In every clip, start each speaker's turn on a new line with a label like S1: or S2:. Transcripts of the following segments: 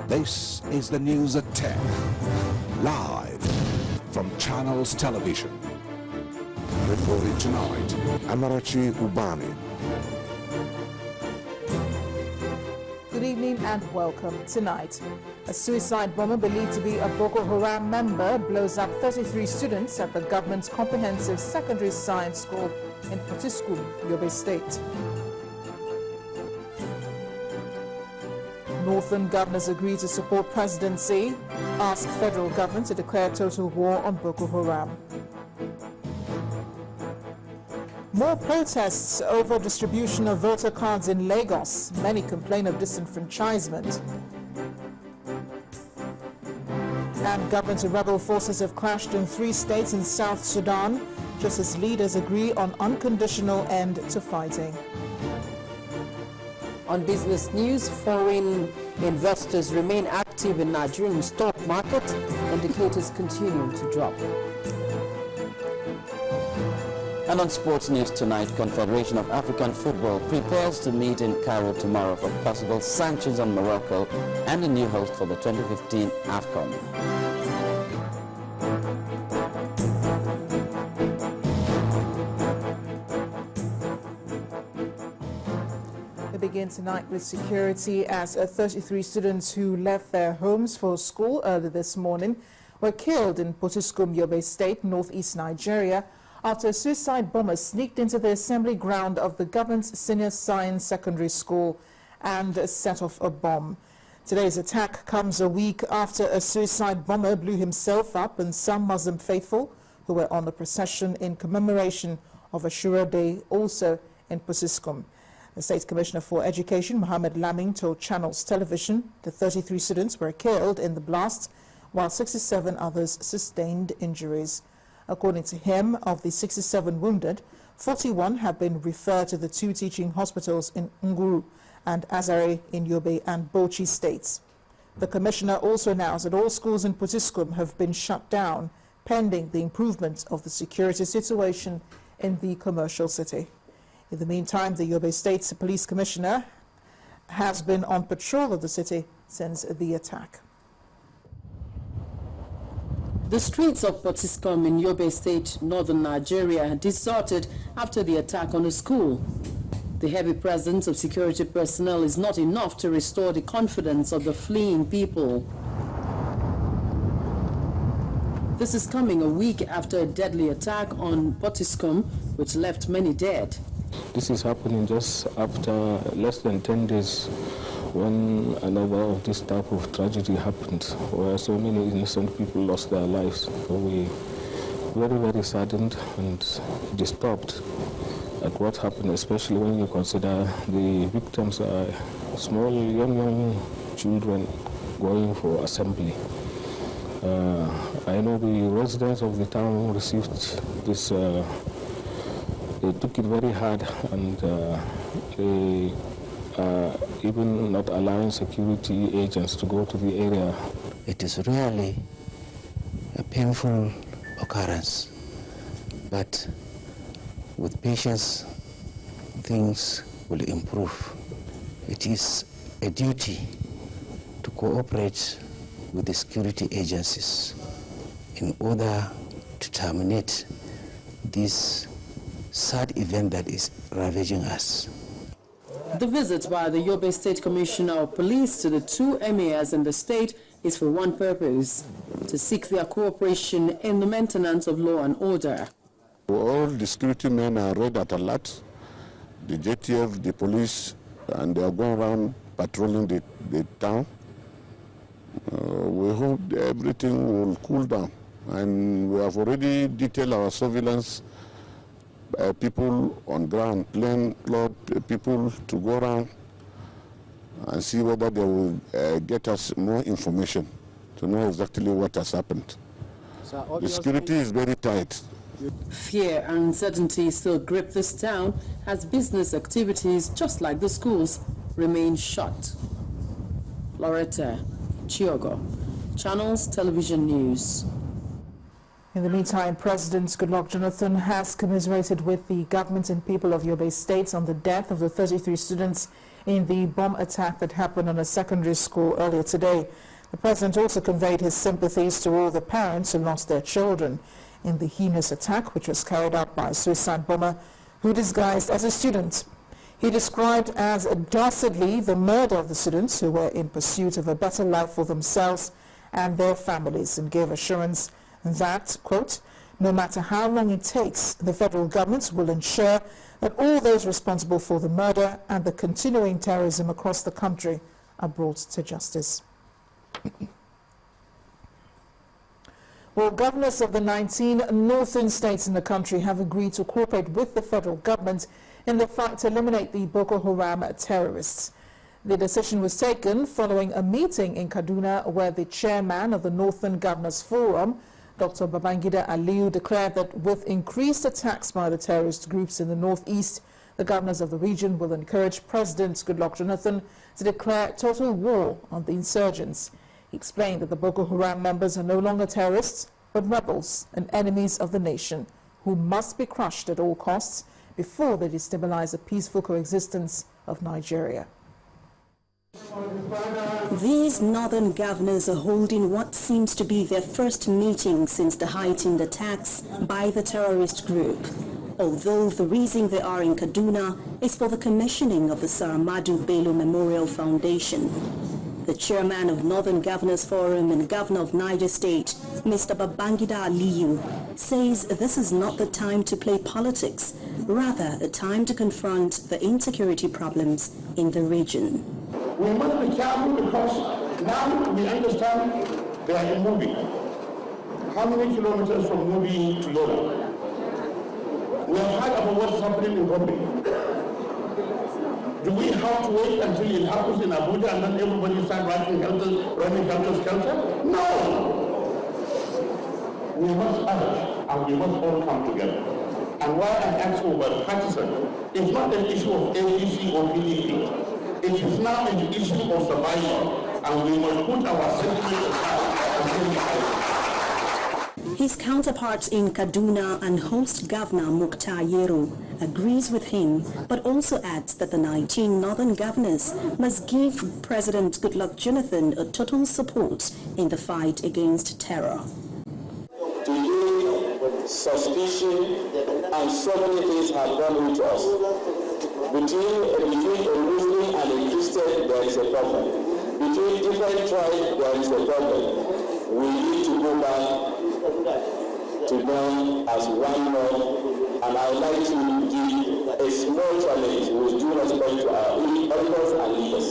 S1: This is the news at 10, live from Channels Television. Reporting tonight, Amarachi Ubani.
S2: Good evening and welcome. Tonight, a suicide bomber believed to be a Boko Haram member blows up 33 students at the government's comprehensive secondary science school in Potiskum, Yobe State. Northern governors agree to support presidency, ask federal government to declare total war on Boko Haram. More protests over distribution of voter cards in Lagos. Many complain of disenfranchisement. And government and rebel forces have clashed in 3 states in South Sudan, just as leaders agree on unconditional end to fighting.
S3: On business news, foreign investors remain active in Nigerian stock market. Indicators continue to drop.
S4: And on sports news tonight, Confederation of African Football prepares to meet in Cairo tomorrow for possible sanctions on Morocco and a new host for the 2015 AFCON.
S2: We begin tonight with security as 33 students who left their homes for school early this morning were killed in Potiskum, Yobe State, northeast Nigeria, after a suicide bomber sneaked into the assembly ground of the government's senior science secondary school and set off a bomb. Today's attack comes a week after a suicide bomber blew himself up and some Muslim faithful who were on the procession in commemoration of Ashura Day, also in Potiskum. The State Commissioner for Education, Mohammed Laming, told Channels Television the 33 students were killed in the blast, while 67 others sustained injuries. According to him, of the 67 wounded, 41 have been referred to the 2 teaching hospitals in Nguru and Azare in Yobe and Bauchi states. The commissioner also announced that all schools in Potiskum have been shut down, pending the improvement of the security situation in the commercial city. In the meantime, the Yobe State Police Commissioner has been on patrol of the city since the attack.
S3: The streets of Potiskum in Yobe State, northern Nigeria, deserted after the attack on a school. The heavy presence of security personnel is not enough to restore the confidence of the fleeing people. This is coming a week after a deadly attack on Potiskum, which left many dead.
S5: This is happening just after less than 10 days when another of this type of tragedy happened, where so many innocent people lost their lives. So we very, very saddened and disturbed at what happened, especially when you consider the victims are small, young children going for assembly. I know the residents of the town received this, they took it very hard, and they even not allowing security agents to go to the area.
S6: It is really a painful occurrence, but with patience, things will improve. It is a duty to cooperate with the security agencies in order to terminate this sad event that is ravaging us.
S3: The visit by the Yobe State Commissioner of Police to the 2 emirs in the state is for one purpose: to seek their cooperation in the maintenance of law and order.
S7: All the security men are red at alert, the JTF, the police, and they are going around patrolling the town. We hope everything will cool down, and we have already detailed our surveillance people on ground, plain people to go around and see whether they will get us more information to know exactly what has happened. So the security is very tight.
S3: Fear and uncertainty still grip this town as business activities, just like the schools, remain shut. Loretta Chiogo, Channels Television News.
S2: In the meantime, President Goodluck Jonathan has commiserated with the government and people of Yobe State on the death of the 33 students in the bomb attack that happened on a secondary school earlier today. The president also conveyed his sympathies to all the parents who lost their children in the heinous attack, which was carried out by a suicide bomber who disguised as a student. He described as dastardly the murder of the students who were in pursuit of a better life for themselves and their families, and gave assurance that, quote, no matter how long it takes, the federal government will ensure that all those responsible for the murder and the continuing terrorism across the country are brought to justice. Well, governors of the 19 northern states in the country have agreed to cooperate with the federal government in the fight to eliminate the Boko Haram terrorists. The decision was taken following a meeting in Kaduna where the chairman of the Northern Governors Forum, Dr. Babangida Aliyu, declared that with increased attacks by the terrorist groups in the northeast, the governors of the region will encourage President Goodluck Jonathan to declare total war on the insurgents. He explained that the Boko Haram members are no longer terrorists, but rebels and enemies of the nation who must be crushed at all costs before they destabilize the peaceful coexistence of Nigeria.
S8: These northern governors are holding what seems to be their first meeting since the heightened attacks by the terrorist group. Although the reason they are in Kaduna is for the commissioning of the Saramadu Bello Memorial Foundation. The chairman of Northern Governors Forum and governor of Niger State, Mr. Babangida Aliyu, says this is not the time to play politics, rather a time to confront the insecurity problems in the region.
S9: We must be careful because now we understand they are in Mubi. How many kilometers from Mubi to Yola? We have heard about what's happening in Gombe. Do we have to wait until it happens in Abuja and then everybody start running helter-skelter? No! We must urge and we must all come together. And why I ask about partisan, it's not an issue of APC or PDP. It is now an issue of survival, and we must put our sentiments aside.
S8: His counterpart in Kaduna and host governor Mukhtar Yero agrees with him, but also adds that the 19 northern governors must give President Goodluck Jonathan a total support in the fight against terror.
S10: Today, suspicion and so many things have gone with us. Between a Muslim and a Christian, there is a problem. Between different tribes, there is a problem. We need to go back to them as one more, and I would like to give a small challenge with due respect to our elders and leaders.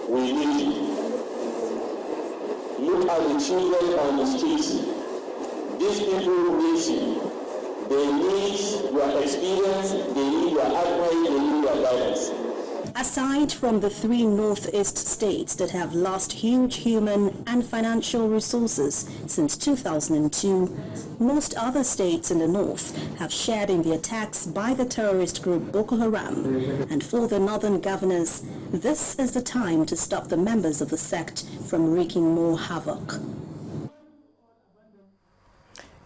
S10: We need you. Look at the children on the streets. These people need you. They need your experience, they need your advice, they need your guidance.
S8: Aside from the 3 northeast states that have lost huge human and financial resources since 2002, most other states in the north have shared in the attacks by the terrorist group Boko Haram. And for the northern governors, this is the time to stop the members of the sect from wreaking more havoc.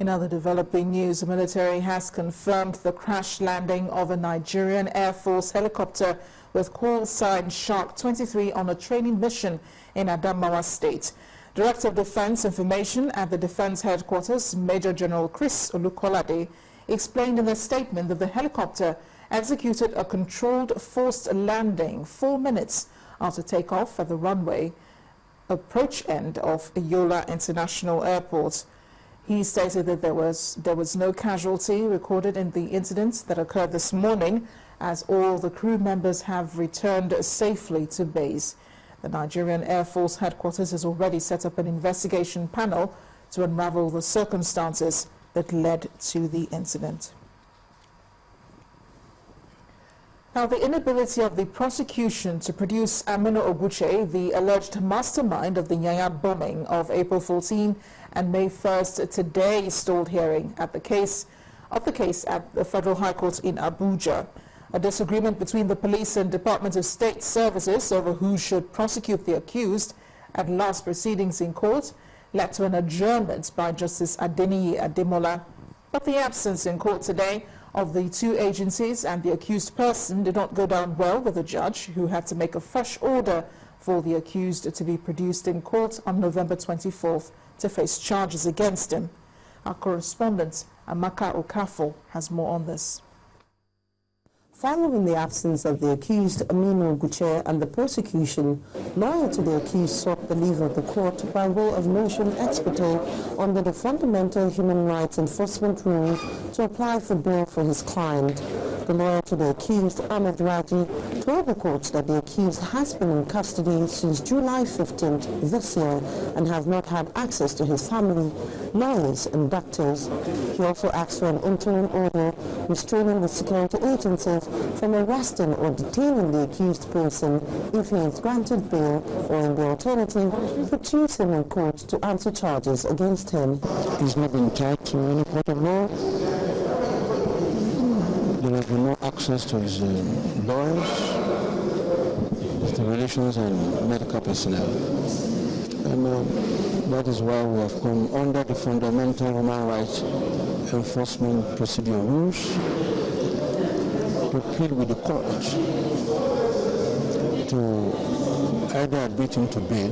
S2: In other developing news, the military has confirmed the crash landing of a Nigerian Air Force helicopter with call sign Shark 23 on a training mission in Adamawa State. Director of Defense Information at the Defense Headquarters, Major General Chris Olukolade, explained in a statement that the helicopter executed a controlled forced landing 4 minutes after takeoff at the runway approach end of Yola International Airport. He stated that there was no casualty recorded in the incident that occurred this morning, as all the crew members have returned safely to base. The Nigerian Air Force Headquarters has already set up an investigation panel to unravel the circumstances that led to the incident. Now, the inability of the prosecution to produce Aminu Oguche, the alleged mastermind of the Yaya bombing of April 14 and May 1st, today stalled hearing at the case at the Federal High Court in Abuja. A disagreement between the police and Department of State Services over who should prosecute the accused at last proceedings in court led to an adjournment by Justice Adeniyi Ademola. But the absence in court today of the two agencies and the accused person did not go down well with the judge, who had to make a fresh order for the accused to be produced in court on November 24th to face charges against him. Our correspondent, Amaka Okafor, has more on this.
S11: Following the absence of the accused, Aminu Guche, and the prosecution, lawyer to the accused sought the leave of the court by way of motion expurgatory under the Fundamental Human Rights Enforcement Rule to apply for bail for his client. The lawyer to the accused, Ahmed Raji, told the court that the accused has been in custody since July 15th this year and has not had access to his family, lawyers and doctors. He also asked for an interim order restraining the security agencies from arresting or detaining the accused person if he is granted bail, or in the alternative, produce him in court to answer charges against him.
S6: He's not been charged to any court of law. There has been no access to his lawyers, his relations and medical personnel. And that is why we have come under the Fundamental Human Rights Enforcement Procedure Rules to plead with the court to either admit him to bail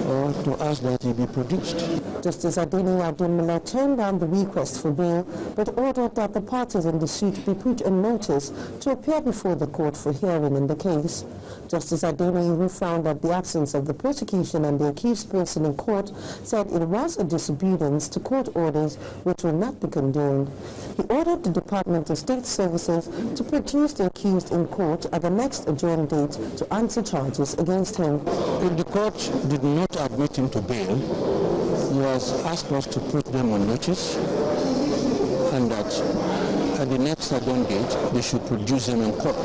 S6: or to ask that he be produced.
S11: Justice Adeni Ademila turned down the request for bail, but ordered that the parties in the suit be put on notice to appear before the court for hearing in the case. Justice Adeni, who found that the absence of the prosecution and the accused person in court, said it was a disobedience to court orders which will not be condoned. He ordered the Department of State Services to produce the accused in court at the next adjourned date to answer charges against him.
S6: If the court did not admit him to bail, he has asked us to put them on notice and that at the next adjourned date they should produce him in court.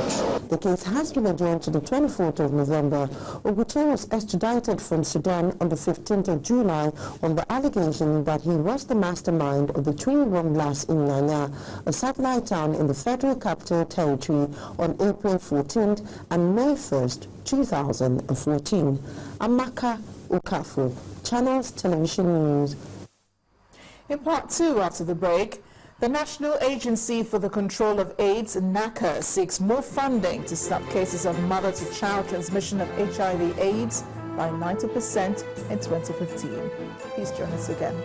S11: The case has been adjourned to the 24th of November. Oguche was extradited from Sudan on the 15th of July on the allegation that he was the mastermind of the twin bomb blast in Nyanya, a satellite town in the Federal Capital Territory, on April 14th and May 1st, 2014. Amaka Okafor, Channels Television News.
S2: In part two, after the break, the National Agency for the Control of AIDS, NACA, seeks more funding to stop cases of mother-to-child transmission of HIV/AIDS by 90% in 2015. Please join us again.